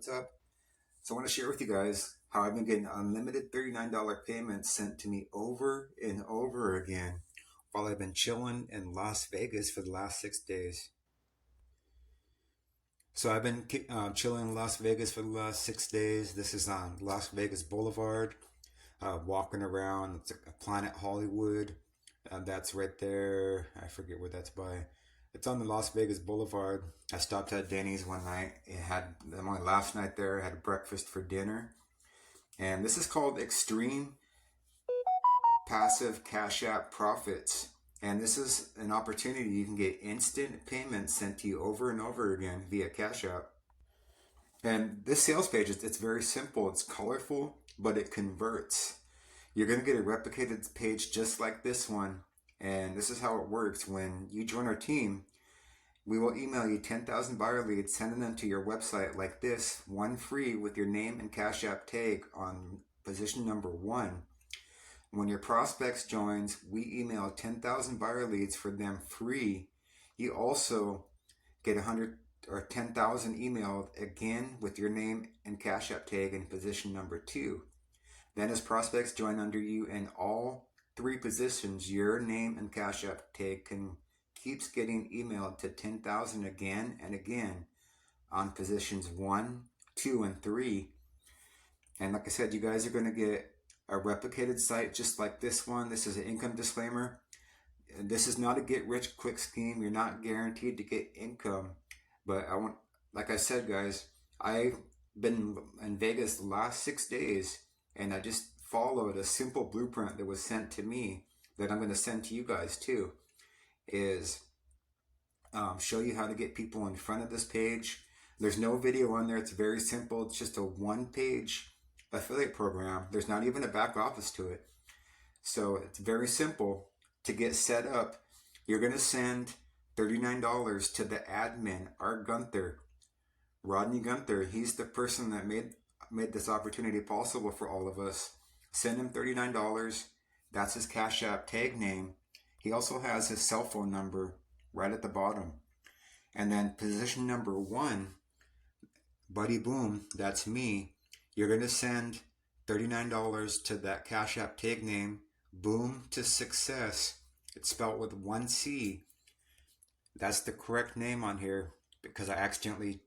what's up? So I want to share with you guys how I've been getting unlimited $39 payments sent to me over and over again while I've been chilling in Las Vegas for the last 6 days. So I've been chilling in Las Vegas for the last 6 days. This is on Las Vegas Boulevard, walking around. It's a Planet Hollywood. That's right there. I forget where that's by. It's on the Las Vegas Boulevard. I stopped at Denny's one night. It had my last night there. I had breakfast for dinner, and this is called Extreme Passive Cash App Profits. And this is an opportunity you can get instant payments sent to you over and over again via Cash App. And this sales page, it's very simple. It's colorful, but it converts. You're going to get a replicated page just like this one. And this is how it works. When you join our team, we will email you 10,000 buyer leads, sending them to your website like this, one free with your name and Cash App tag on position number 1. When your prospects joins, we email 10,000 buyer leads for them free. You also get 100 or 10,000 emailed again with your name and Cash App tag in position number 2. Then as prospects join under you in all 3 positions, your name and Cash App tag keeps getting emailed to 10,000 again and again on positions 1, 2, and 3. And like I said, you guys are going to get a replicated site just like this one. This is an income disclaimer. This is not a get rich quick scheme. You're not guaranteed to get income. But like I said, guys, I've been in Vegas the last 6 days, and I just followed a simple blueprint that was sent to me that I'm going to send to you guys too. Is show you how to get people in front of this page. There's no video on there. It's very simple. It's just a 1-page affiliate program. There's not even a back office to it. So it's very simple to get set up. You're going to send $39 to the admin, Art Gunther, Rodney Gunther. He's the person that made this opportunity possible for all of us. Send him $39. That's his Cash App tag name. He also has his cell phone number right at the bottom. And then position number 1, Buddy Boome, that's me. You're going to send $39 to that Cash App tag name, Boome to Success. It's spelled with 1 C. That's the correct name on here because I accidentally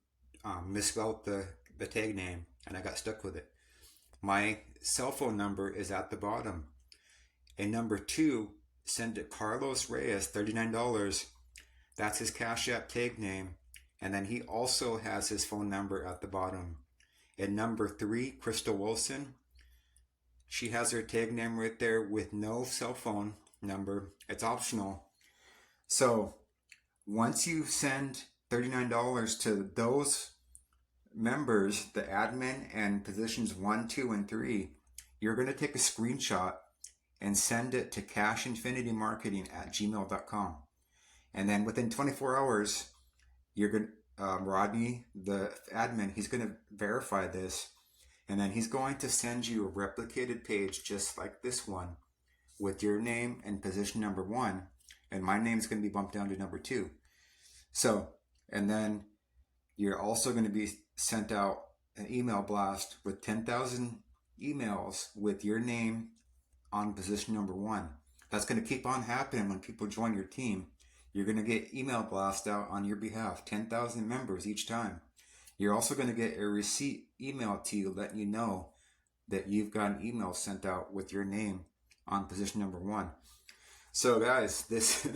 misspelled the tag name and I got stuck with it. My cell phone number is at the bottom. And number 2, send it Carlos Reyes, $39. That's his Cash App tag name. And then he also has his phone number at the bottom. And number 3, Crystal Wilson. She has her tag name right there with no cell phone number. It's optional. So once you send $39 to those members, the admin and positions 1, 2, and 3, you're going to take a screenshot and send it to cashinfinitymarketing@gmail.com. And then within 24 hours, you're going to, Rodney, the admin, he's going to verify this. And then he's going to send you a replicated page just like this one with your name and position number 1. And my name is going to be bumped down to number 2. So, and then you're also going to be sent out an email blast with 10,000 emails with your name on position number 1. That's going to keep on happening when people join your team. You're going to get email blast out on your behalf, 10,000 members each time. You're also going to get a receipt emailed to you letting you know that you've got an email sent out with your name on position number 1. So guys, this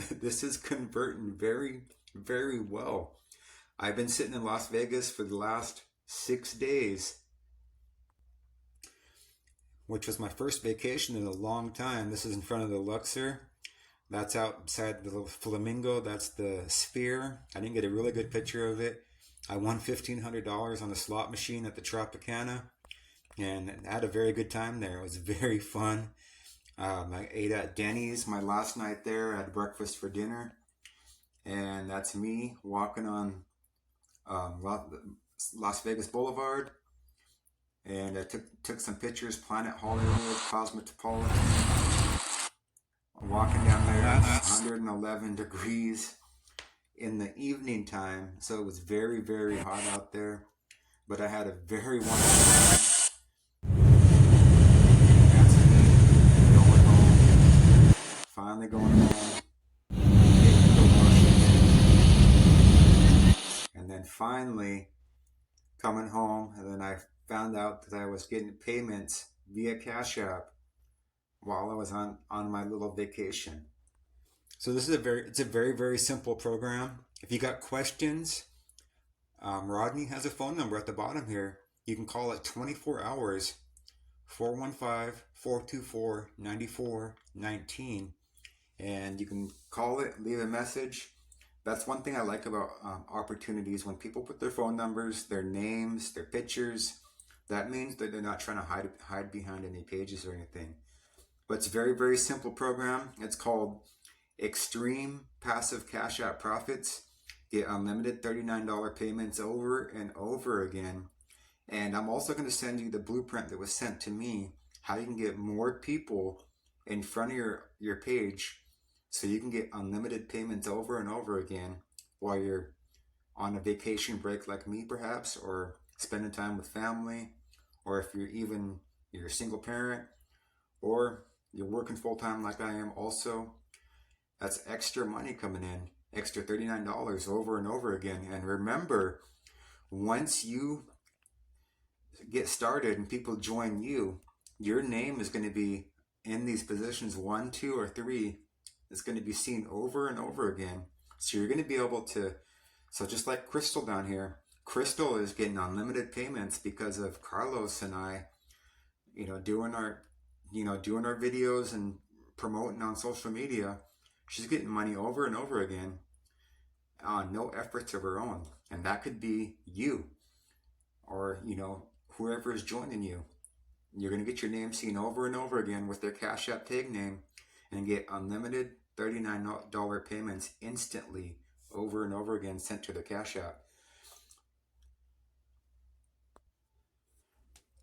is converting very, very well. I've been sitting in Las Vegas for the last 6 days, which was my first vacation in a long time. This is in front of the Luxor. That's outside the Flamingo. That's the Sphere. I didn't get a really good picture of it. I won $1,500 on the slot machine at the Tropicana, and I had a very good time there. It was very fun. I ate at Denny's my last night there. I had breakfast for dinner, and that's me walking on Las Vegas Boulevard. And I took some pictures, Planet Hollywood, Cosmopolitan. Walking down there, 111 degrees in the evening time, so it was very, very hot out there. but I had a very wonderful time. That's me going home, finally going home, getting promotion, and then finally coming home, and then I found out that I was getting payments via Cash App while I was on my little vacation. So this is a very very simple program. If you got questions, Rodney has a phone number at the bottom here. You can call it 24 hours, 415-424-9419, and you can call it, leave a message. That's one thing I like about opportunities. When people put their phone numbers, their names, their pictures, that means that they're not trying to hide behind any pages or anything. But it's a very, very simple program. It's called Extreme Passive Cash App Profits. Get unlimited $39 payments over and over again. And I'm also going to send you the blueprint that was sent to me, how you can get more people in front of your page so you can get unlimited payments over and over again while you're on a vacation break like me perhaps, or spending time with family, or if you're a single parent, or you're working full-time like I am also. That's extra money coming in, extra $39 over and over again. And remember, once you get started and people join you, your name is going to be in these positions 1, 2, or 3. It's going to be seen over and over again. So you're going to be able to, so just like Crystal down here, Crystal is getting unlimited payments because of Carlos and I, doing our videos and promoting on social media. She's getting money over and over again on no efforts of her own. And that could be you, or, whoever is joining you. You're going to get your name seen over and over again with their Cash App tag name and get unlimited $39 payments instantly over and over again sent to their Cash App.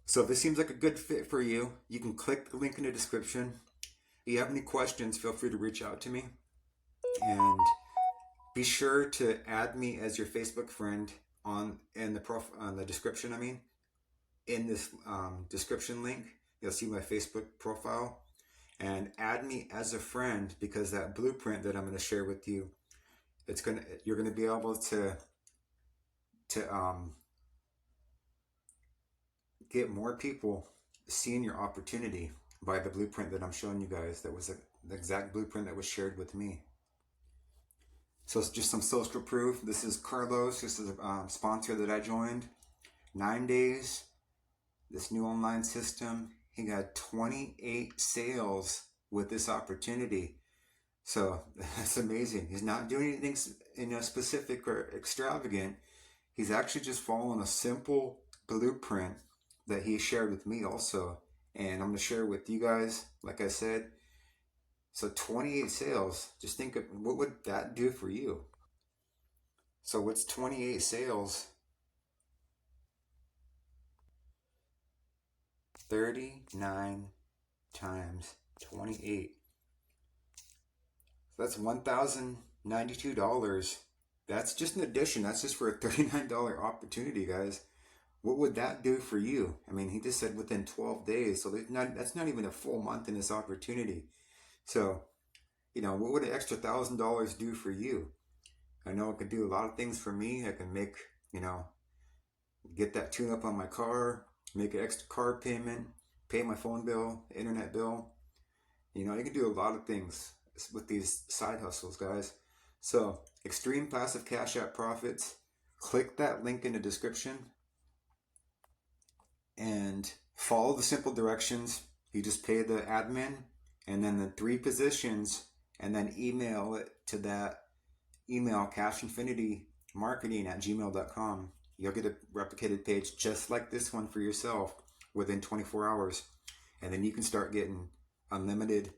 So if this seems like a good fit for you, you can click the link in the description. If you have any questions, feel free to reach out to me. And be sure to add me as your Facebook friend on the description. In this description link, you'll see my Facebook profile, and add me as a friend, because that blueprint that I'm going to share with you, you're going to be able to get more people seeing your opportunity by the blueprint that I'm showing you guys. That was the exact blueprint that was shared with me. So it's just some social proof. This is Carlos. This is a sponsor that I joined. 9 days. This new online system. He got 28 sales with this opportunity. So that's amazing. He's not doing anything specific or extravagant. He's actually just following a simple blueprint that he shared with me also. And I'm going to share with you guys, like I said. So 28 sales. Just think of what would that do for you. So what's 28 sales? 39 times 28. So that's $1,092. That's just an addition. That's just for a $39 opportunity, guys. What would that do for you? He just said within 12 days. So that's not even a full month in this opportunity. So, what would an extra $1,000 do for you? I know it could do a lot of things for me. I can make, get that tune up on my car, make an extra car payment, pay my phone bill, internet bill. You can do a lot of things with these side hustles, guys. So, Extreme Passive Cash App Profits. Click that link in the description and follow the simple directions. You just pay the admin and then the 3 positions, and then email it to that email, cashinfinitymarketing@gmail.com. You'll get a replicated page just like this one for yourself within 24 hours. And then you can start getting unlimited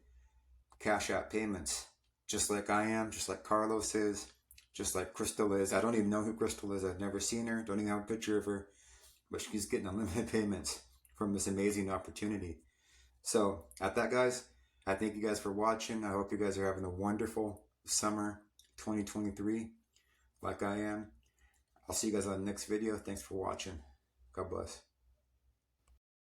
Cash App payments, just like I am, just like Carlos is, just like Crystal is. I don't even know who Crystal is. I've never seen her. Don't even have a picture of her. But she's getting unlimited payments from this amazing opportunity. So at that, guys, I thank you guys for watching. I hope you guys are having a wonderful summer 2023 like I am. I'll see you guys on the next video. Thanks for watching. God bless.